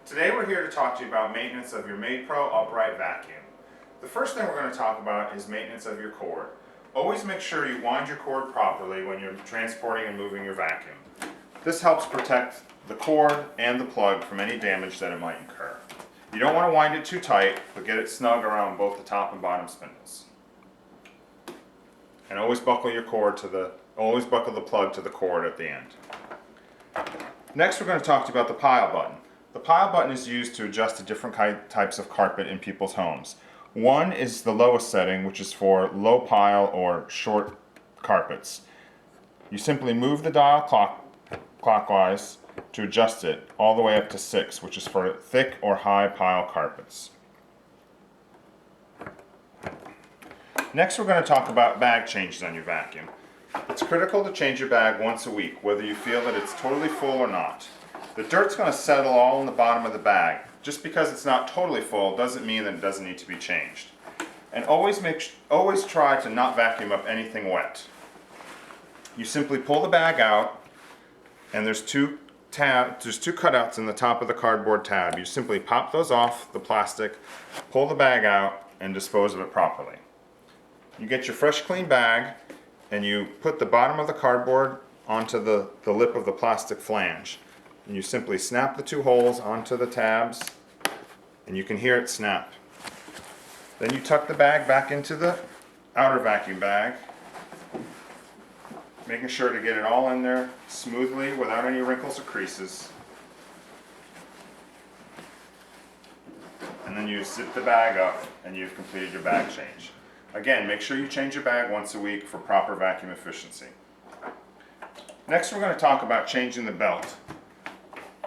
Today we're here to talk to you about maintenance of your MaidPro upright vacuum. The first thing we're going to talk about is maintenance of your cord. Always make sure you wind your cord properly when you're transporting and moving your vacuum. This helps protect the cord and the plug from any damage that it might incur. You don't want to wind it too tight, but get it snug around both the top and bottom spindles. And always buckle your cord always buckle the plug to the cord at the end. Next we're going to talk to you about the pile button. The pile button is used to adjust to different types of carpet in people's homes. One is the lowest setting, which is for low pile or short carpets. You simply move the dial clockwise to adjust it all the way up to 6, which is for thick or high pile carpets. Next we're going to talk about bag changes on your vacuum. It's critical to change your bag once a week, whether you feel that it's totally full or not. The dirt's going to settle all in the bottom of the bag. Just because it's not totally full doesn't mean that it doesn't need to be changed. And always try to not vacuum up anything wet. You simply pull the bag out, and there's two cutouts in the top of the cardboard tab. You simply pop those off the plastic, pull the bag out, and dispose of it properly. You get your fresh clean bag, and you put the bottom of the cardboard onto the lip of the plastic flange. And you simply snap the two holes onto the tabs, and you can hear it snap. Then you tuck the bag back into the outer vacuum bag, making sure to get it all in there smoothly without any wrinkles or creases. And then you zip the bag up and you've completed your bag change. Again, make sure you change your bag once a week for proper vacuum efficiency. Next we're going to talk about changing the belt.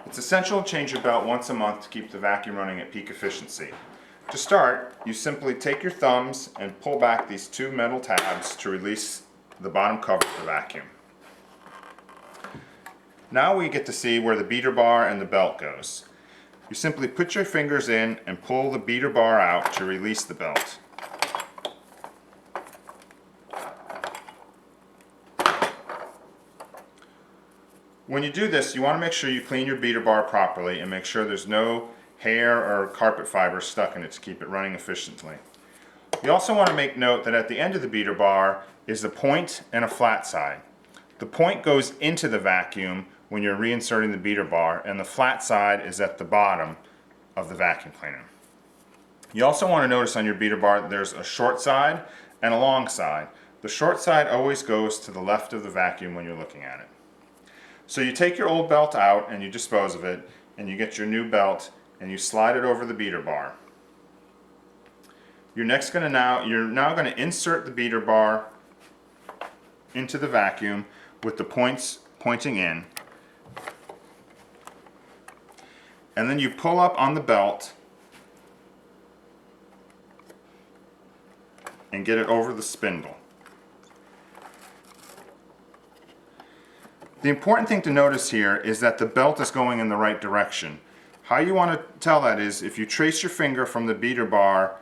It's essential to change your belt once a month to keep the vacuum running at peak efficiency. To start, you simply take your thumbs and pull back these two metal tabs to release the bottom cover of the vacuum. Now we get to see where the beater bar and the belt goes. You simply put your fingers in and pull the beater bar out to release the belt. When you do this, you want to make sure you clean your beater bar properly and make sure there's no hair or carpet fiber stuck in it to keep it running efficiently. You also want to make note that at the end of the beater bar is a point and a flat side. The point goes into the vacuum when you're reinserting the beater bar, and the flat side is at the bottom of the vacuum cleaner. You also want to notice on your beater bar that there's a short side and a long side. The short side always goes to the left of the vacuum when you're looking at it. So you take your old belt out and you dispose of it, and you get your new belt and you slide it over the beater bar. You're now going to insert the beater bar into the vacuum with the points pointing in. And then you pull up on the belt and get it over the spindle. The important thing to notice here is that the belt is going in the right direction. How you want to tell that is if you trace your finger from the beater bar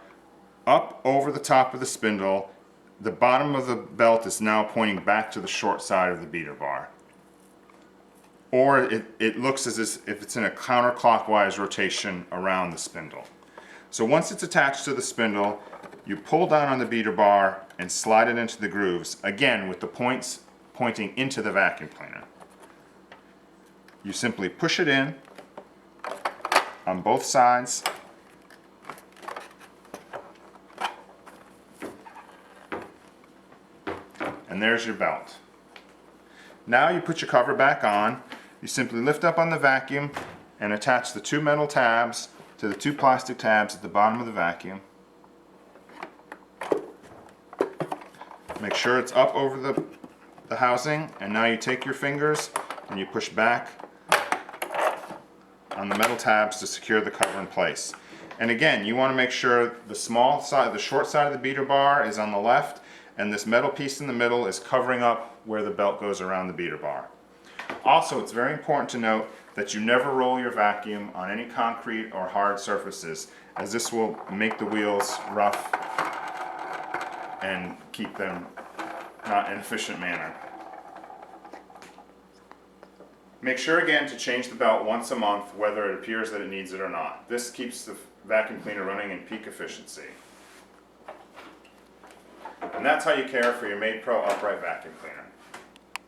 up over the top of the spindle, the bottom of the belt is now pointing back to the short side of the beater bar. Or it looks as if it's in a counterclockwise rotation around the spindle. So once it's attached to the spindle, you pull down on the beater bar and slide it into the grooves, again with the points pointing into the vacuum cleaner. You simply push it in on both sides, and there's your belt. Now you put your cover back on. You simply lift up on the vacuum and attach the two metal tabs to the two plastic tabs at the bottom of the vacuum. Make sure it's up over the housing, and now you take your fingers and you push back on the metal tabs to secure the cover in place. And again, you want to make sure the short side of the beater bar is on the left, and this metal piece in the middle is covering up where the belt goes around the beater bar. Also, it's very important to note that you never roll your vacuum on any concrete or hard surfaces, as this will make the wheels rough and keep them not in an efficient manner. Make sure again to change the belt once a month, whether it appears that it needs it or not. This keeps the vacuum cleaner running in peak efficiency. And that's how you care for your MaidPro upright vacuum cleaner.